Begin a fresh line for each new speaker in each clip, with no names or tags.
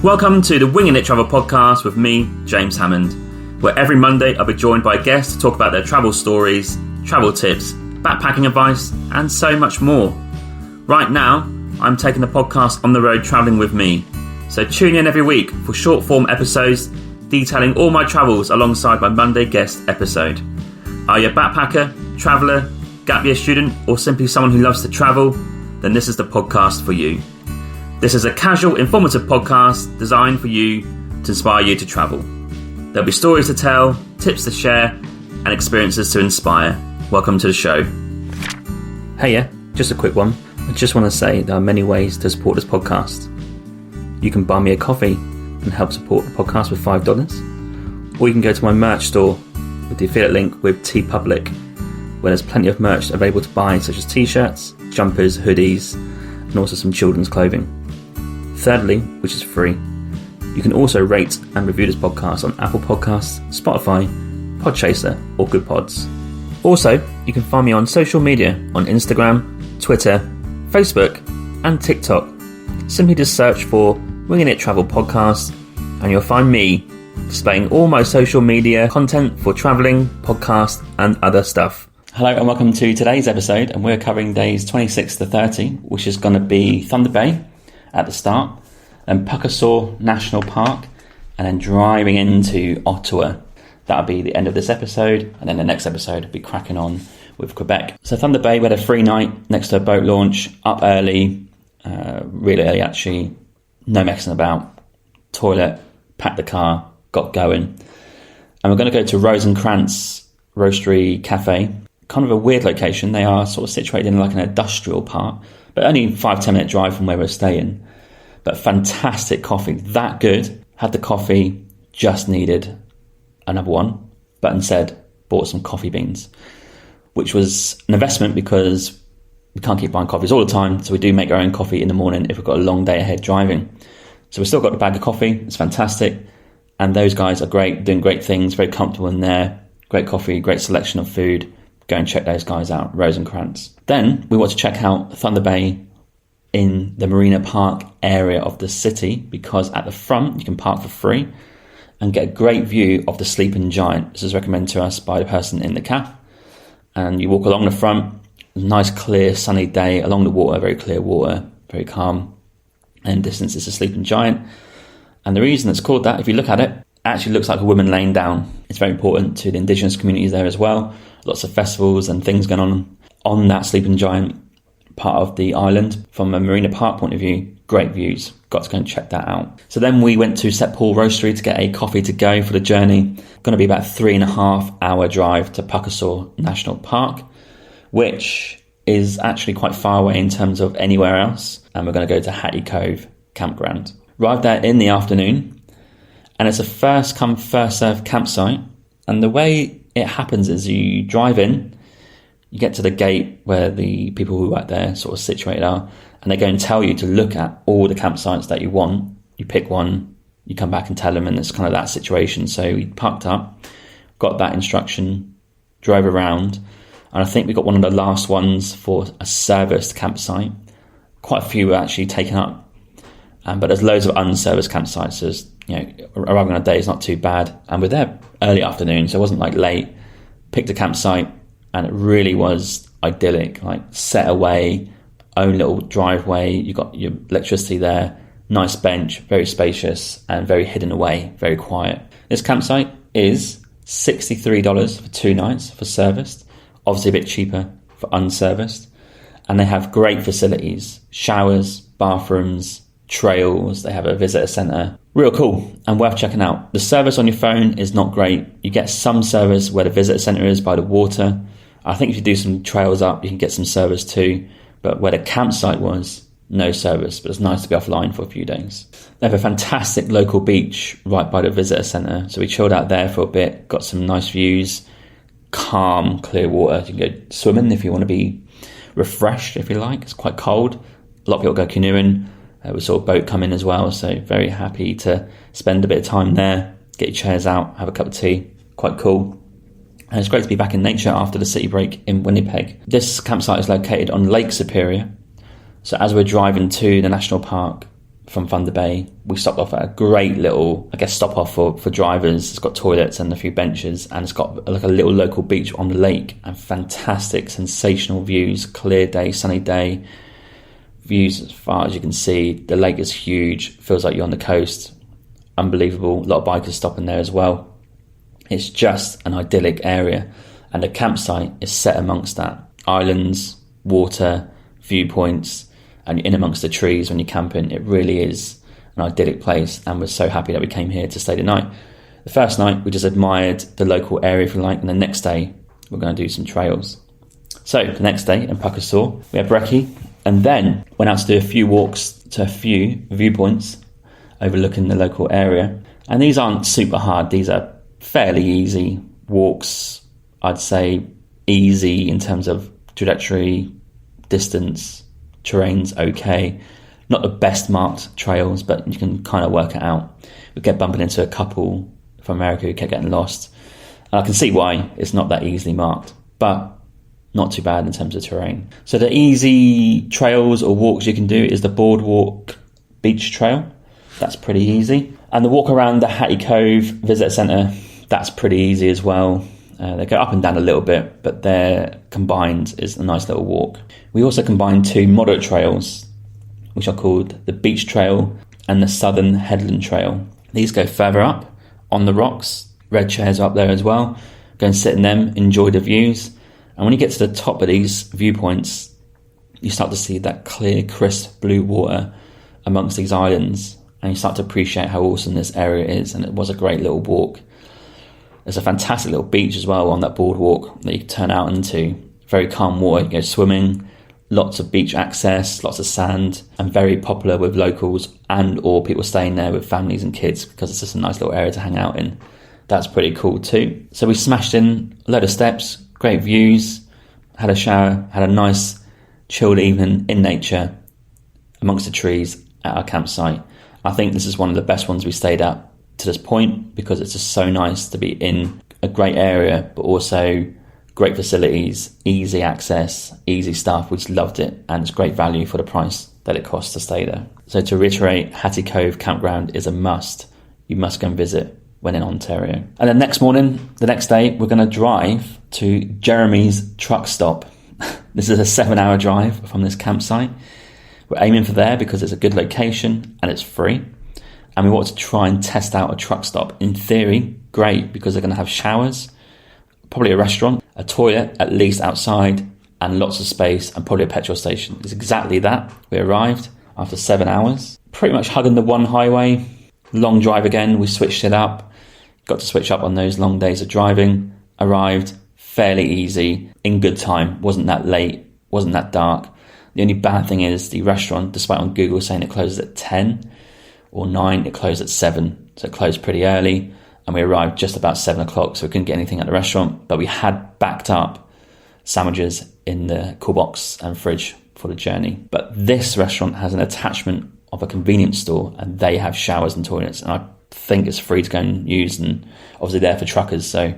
Welcome to the Winging It Travel podcast with me, James Hammond, where every Monday I'll be joined by a guest to talk about their travel stories, travel tips, backpacking advice, and so much more. Right now, I'm taking the podcast on the road travelling with me, so tune in every week for short form episodes detailing all my travels alongside my Monday guest episode. Are you a backpacker, traveller, gap year student, or simply someone who loves to travel? Then this is the podcast for you. This is a casual, informative podcast designed for you to inspire you to travel. There'll be stories to tell, tips to share, and experiences to inspire. Welcome to the show. Hey, just a quick one. I just want to say there are many ways to support this podcast. You can buy me a coffee and help support the podcast with $5, or you can go to my merch store with the affiliate link with TeePublic, where there's plenty of merch available to buy, such as t-shirts, jumpers, hoodies, and also some children's clothing. Thirdly, which is free, you can also rate and review this podcast on Apple Podcasts, Spotify, Podchaser, or Good Pods. Also, you can find me on social media on Instagram, Twitter, Facebook, and TikTok. Simply just search for Winging It Travel Podcast, and you'll find me displaying all my social media content for travelling, podcast, and other stuff. Hello and welcome to today's episode, and we're covering days 26 to 30, which is going to be Thunder Bay at the start, and Pukaskwa National Park, and then driving into Ottawa. That'll be the end of this episode, and then the next episode will be cracking on with Quebec. So Thunder Bay, we had a free night next to a boat launch, up early, really early actually, no messing about, toilet, packed the car, got going. And we're going to go to Rosencrantz Roastery Cafe, kind of a weird location. They are sort of situated in like an industrial part, but only 5-10 minute drive from where we're staying. But fantastic coffee, that good. Had the coffee, just needed another one, but instead bought some coffee beans, which was an investment because we can't keep buying coffees all the time. So we do make our own coffee in the morning if we've got a long day ahead driving. So we've still got the bag of coffee. It's fantastic. And those guys are great, doing great things, very comfortable in there. Great coffee, great selection of food. Go and check those guys out, Rosencrantz. Then we want to check out Thunder Bay in the Marina Park area of the city, because at the front you can park for free and get a great view of the Sleeping Giant. This is recommended to us by the person in the caf. And you walk along the front, nice clear sunny day along the water, very clear water, very calm. And in distance is the Sleeping Giant. And the reason it's called that, if you look at it, actually looks like a woman laying down. It's very important to the indigenous communities there as well. Lots of festivals and things going on that Sleeping Giant part of the island. From a Marina Park point of view, great views. Got to go and check that out. So then we went to St Paul Roastery to get a coffee to go for the journey. Going to be about 3.5 hour drive to Pukaskwa National Park, which is actually quite far away in terms of anywhere else. And we're going to go to Hattie Cove Campground. Arrived there in the afternoon, and it's a first come first served campsite. And the way it happens is you drive in, you get to the gate where the people who work there sort of situated are, and they go and tell you to look at all the campsites that you want. You pick one, you come back and tell them, and it's kind of that situation. So we parked up, got that instruction, drove around, and I think we got one of the last ones for a serviced campsite. Quite a few were actually taken up, but there's loads of unserviced campsites. So there's, arriving on a day is not too bad, and we're there early afternoon, so it wasn't like late. Picked a campsite, and it really was idyllic, like set away, own little driveway. You got your electricity there, nice bench, very spacious, and very hidden away, very quiet. This campsite is $63 for 2 nights for serviced, obviously a bit cheaper for unserviced, and they have great facilities, showers, bathrooms, trails. They have a visitor centre. Real cool and worth checking out. The service on your phone is not great. You get some service where the visitor centre is by the water. I think if you do some trails up, you can get some service too. But where the campsite was, no service. But it's nice to be offline for a few days. They have a fantastic local beach right by the visitor centre. So we chilled out there for a bit, got some nice views, calm, clear water. You can go swimming if you want to be refreshed, if you like. It's quite cold. A lot of people go canoeing. We saw a boat come in as well, so very happy to spend a bit of time there, get your chairs out, have a cup of tea, quite cool. And it's great to be back in nature after the city break in Winnipeg. This campsite is located on Lake Superior, so as we're driving to the national park, from Thunder Bay. We stopped off at a great little, stop off for drivers. It's got toilets and a few benches, and it's got like a little local beach on the lake, and fantastic, sensational views, clear day, sunny day, views as far as you can see. The lake is huge, feels like you're on the coast. Unbelievable. A lot of bikers stopping there as well. It's just an idyllic area, and the campsite is set amongst that. Islands, water, viewpoints, and you're in amongst the trees when you're camping. It really is an idyllic place, and we're so happy that we came here to stay the night. The first night we just admired the local area, if you like, and the next day we're going to do some trails. So the next day in Pukaskwa we had brekkie, and then went out to do a few walks to a few viewpoints overlooking the local area. And these aren't super hard, these are fairly easy walks. I'd say easy in terms of trajectory, distance, terrain's okay. Not the best marked trails, but you can kind of work it out. We kept bumping into a couple from America who kept getting lost, and I can see why. It's not that easily marked, but not too bad in terms of terrain. So the easy trails or walks you can do is the Boardwalk Beach Trail. That's pretty easy. And the walk around the Hattie Cove Visitor Centre, that's pretty easy as well. They go up and down a little bit, but they're combined is a nice little walk. We also combined two moderate trails, which are called the Beach Trail and the Southern Headland Trail. These go further up on the rocks. Red chairs are up there as well. Go and sit in them, enjoy the views. And when you get to the top of these viewpoints, you start to see that clear, crisp blue water amongst these islands, and you start to appreciate how awesome this area is. And it was a great little walk. There's a fantastic little beach as well on that boardwalk that you can turn out into. Very calm water, you go swimming, lots of beach access, lots of sand, and very popular with locals and or people staying there with families and kids, because it's just a nice little area to hang out in. That's pretty cool too. So we smashed in a load of steps, great views, had a shower, had a nice chilled evening in nature amongst the trees at our campsite. I think this is one of the best ones we stayed at to this point, because it's just so nice to be in a great area, but also great facilities, easy access, easy stuff. We just loved it, and it's great value for the price that it costs to stay there. So to reiterate, Hattie Cove Campground is a must. You must go and visit when in Ontario. And then next morning, the next day, we're going to drive to Jeremy's truck stop. This is a 7-hour drive from this campsite. We're aiming for there because it's a good location and it's free. And we want to try and test out a truck stop. In theory, great, because they're going to have showers, probably a restaurant, a toilet at least outside, and lots of space, and probably a petrol station. It's exactly that. We arrived after 7 hours, pretty much hugging the one highway. Long drive again, we switched it up. Got to switch up on those long days of driving. Arrived fairly easy, in good time, wasn't that late, wasn't that dark. The only bad thing is the restaurant, despite on Google saying it closes at 10 or 9, it closed at 7. So it closed pretty early, and we arrived just about 7 o'clock, so we couldn't get anything at the restaurant. But we had backed up sandwiches in the cool box and fridge for the journey. But this restaurant has an attachment of a convenience store, and they have showers and toilets, and I think it's free to go and use, and obviously there for truckers. So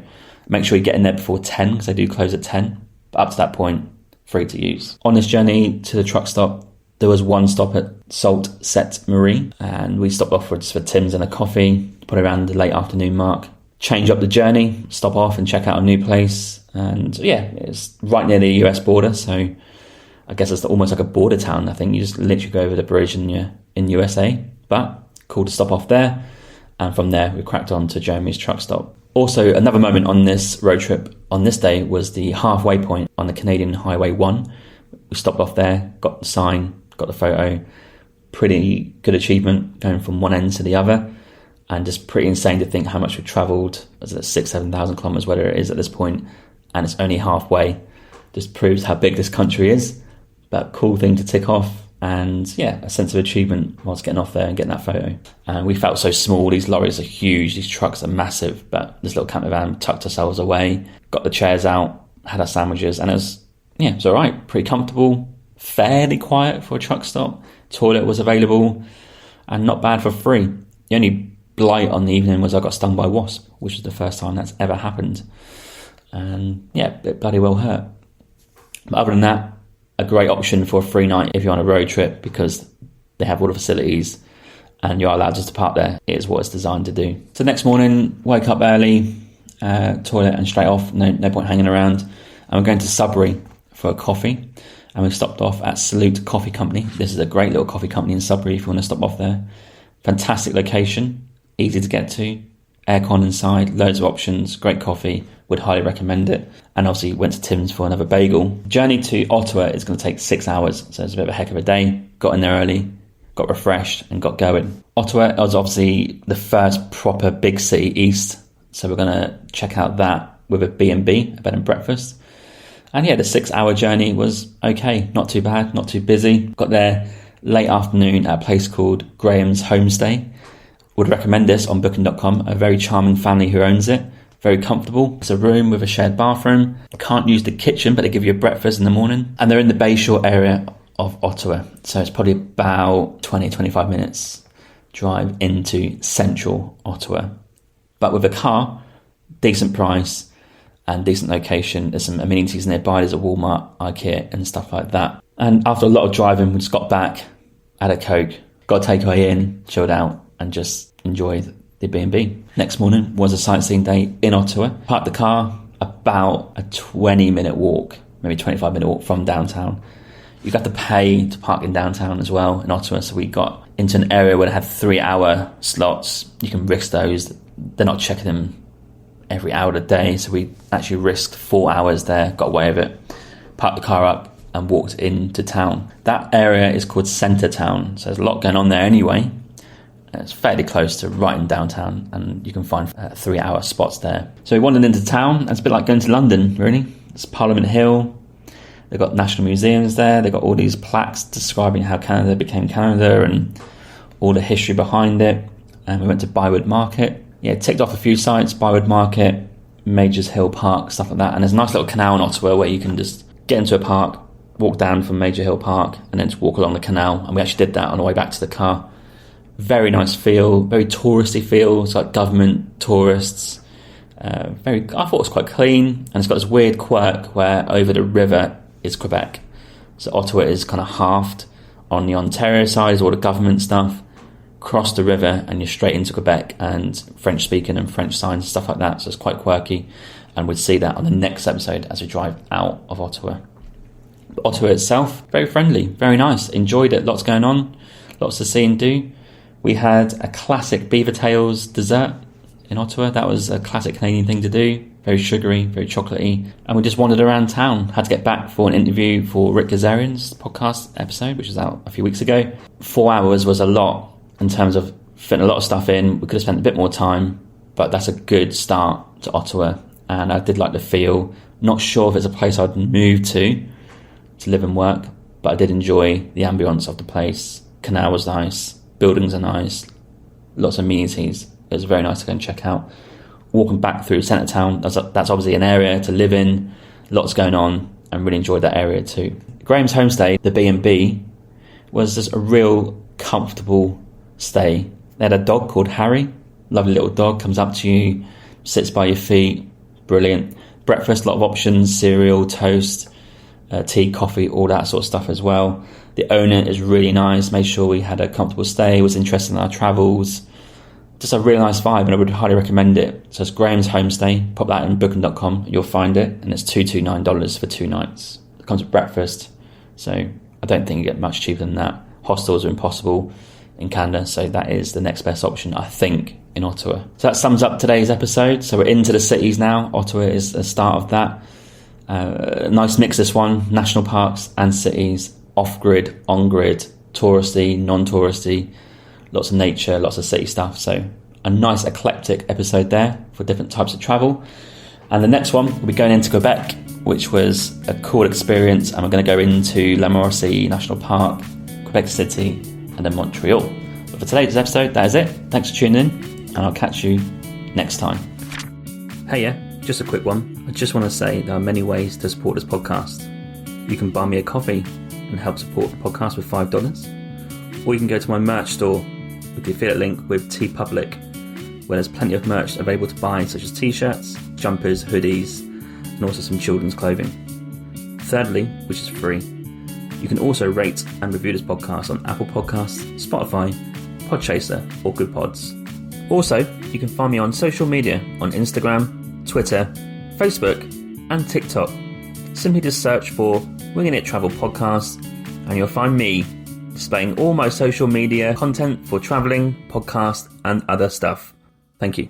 make sure you get in there before 10, because they do close at 10. But up to that point, free to use. On this journey to the truck stop, there was one stop at Sault Ste. Marie, and we stopped off for Tim's and a coffee, probably around the late afternoon mark. Change up the journey, stop off and check out a new place. And yeah, it's right near the US border, so I guess it's almost like a border town. I think you just literally go over the bridge and you're in USA. But cool to stop off there. And from there, we cracked on to Jeremy's truck stop. Also, another moment on this road trip on this day was the halfway point on the Canadian Highway 1. We stopped off there, got the sign, got the photo. Pretty good achievement going from one end to the other, and just pretty insane to think how much we've travelled. Is it 6,000-7,000 kilometres, whatever it is at this point, and it's only halfway. Just proves how big this country is. But cool thing to tick off, and yeah, a sense of achievement whilst getting off there and getting that photo. And we felt so small. These lorries are huge, these trucks are massive, but this little campervan tucked ourselves away, got the chairs out, had our sandwiches, and it was all right, pretty comfortable, fairly quiet for a truck stop. Toilet was available, and not bad for free. The only blight on the evening was I got stung by a wasp, which is the first time that's ever happened, and yeah, it bloody well hurt. But other than that, a great option for a free night if you're on a road trip, because they have all the facilities, and you're allowed just to park there. It is what it's designed to do. So next morning, wake up early, toilet and straight off, no point hanging around. And we're going to Sudbury for a coffee, and we stopped off at Salute Coffee Company. This is a great little coffee company in Sudbury if you want to stop off there. Fantastic location, easy to get to, aircon inside, loads of options, great coffee, would highly recommend it. And obviously went to Tim's for another bagel. Journey to Ottawa is going to take 6 hours, so it's a bit of a heck of a day. Got in there early, got refreshed and got going. Ottawa was obviously the first proper big city east, so we're going to check out that with a B&B, a bed and breakfast. And yeah, the 6 hour journey was okay, not too bad, not too busy. Got there late afternoon at a place called Graham's Homestay. Would recommend this on booking.com, a very charming family who owns it. Very comfortable. It's a room with a shared bathroom. Can't use the kitchen, but they give you a breakfast in the morning. And they're in the Bayshore area of Ottawa. So it's probably about 20-25 minutes drive into central Ottawa. But with a car, decent price and decent location. There's some amenities nearby. There's a Walmart, IKEA and stuff like that. And after a lot of driving, we just got back, had a Coke, got a takeaway in, chilled out and just enjoyed the B&B. Next morning was a sightseeing day in Ottawa. Parked the car, about a 20-minute walk, maybe 25-minute walk from downtown. You got to pay to park in downtown as well in Ottawa, so we got into an area where they had 3-hour slots. You can risk those. They're not checking them every hour of the day, so we actually risked 4 hours there, got away with it, parked the car up and walked into town. That area is called Centre Town, so there's a lot going on there anyway. It's fairly close to right in downtown, and you can find 3-hour spots there. So we wandered into town. It's a bit like going to London, really. It's Parliament Hill. They've got national museums there. They've got all these plaques describing how Canada became Canada and all the history behind it. And we went to Bywood Market. Yeah, ticked off a few sites, Bywood Market, Majors Hill Park, stuff like that. And there's a nice little canal in Ottawa where you can just get into a park, walk down from Major Hill Park, and then just walk along the canal. And we actually did that on the way back to the car. Very nice feel, very touristy feel. It's like government, tourists. I thought it was quite clean, and it's got this weird quirk where over the river is Quebec. So Ottawa is kind of halved. On the Ontario side is all the government stuff. Cross the river and you're straight into Quebec and French speaking and French signs, stuff like that. So it's quite quirky, and we'll see that on the next episode as we drive out of Ottawa. But Ottawa itself, very friendly, very nice. Enjoyed it, lots going on, lots to see and do. We had a classic beaver tails dessert in Ottawa. That was a classic Canadian thing to do. Very sugary, very chocolatey. And we just wandered around town. Had to get back for an interview for Rick Gazarian's podcast episode, which was out a few weeks ago. 4 hours was a lot in terms of fitting a lot of stuff in. We could have spent a bit more time, but that's a good start to Ottawa. And I did like the feel. Not sure if it's a place I'd move to live and work, but I did enjoy the ambience of the place. Canal was nice. Buildings are nice, lots of amenities. It was very nice to go and check out. Walking back through Centre Town, that's obviously an area to live in, lots going on, and really enjoyed that area too. Graham's Homestay, the B&B, was just a real comfortable stay. They had a dog called Harry, lovely little dog, comes up to you, sits by your feet, brilliant. Breakfast, a lot of options, cereal, toast, tea, coffee, all that sort of stuff as well. The owner is really nice, made sure we had a comfortable stay, was interested in our travels. Just a really nice vibe, and I would highly recommend it. So it's Graham's Homestay. Pop that in booking.com, you'll find it, and it's $229 for 2 nights. It comes with breakfast, so I don't think you get much cheaper than that. Hostels are impossible in Canada, so that is the next best option, I think, in Ottawa. So that sums up today's episode. So we're into the cities now. Ottawa is the start of that. Nice mix, this one, national parks and cities. Off-grid, on-grid, touristy, non-touristy, lots of nature, lots of city stuff. So a nice eclectic episode there for different types of travel. And the next one, we'll be going into Quebec, which was a cool experience. And we're going to go into La Mauricie National Park, Quebec City, and then Montreal. But for today's episode, that is it. Thanks for tuning in, and I'll catch you next time. Hey, just a quick one. I just want to say there are many ways to support this podcast. You can buy me a coffee and help support the podcast with $5, or you can go to my merch store with the affiliate link with TeePublic, where there's plenty of merch available to buy, such as t-shirts, jumpers, hoodies, and also some children's clothing. Thirdly, which is free, you can also rate and review this podcast on Apple Podcasts, Spotify, Podchaser, or Good Pods. Also, you can find me on social media on Instagram, Twitter, Facebook, and TikTok. Simply just search for Winging It Travel Podcast, and you'll find me displaying all my social media content for travelling, podcast, and other stuff. Thank you.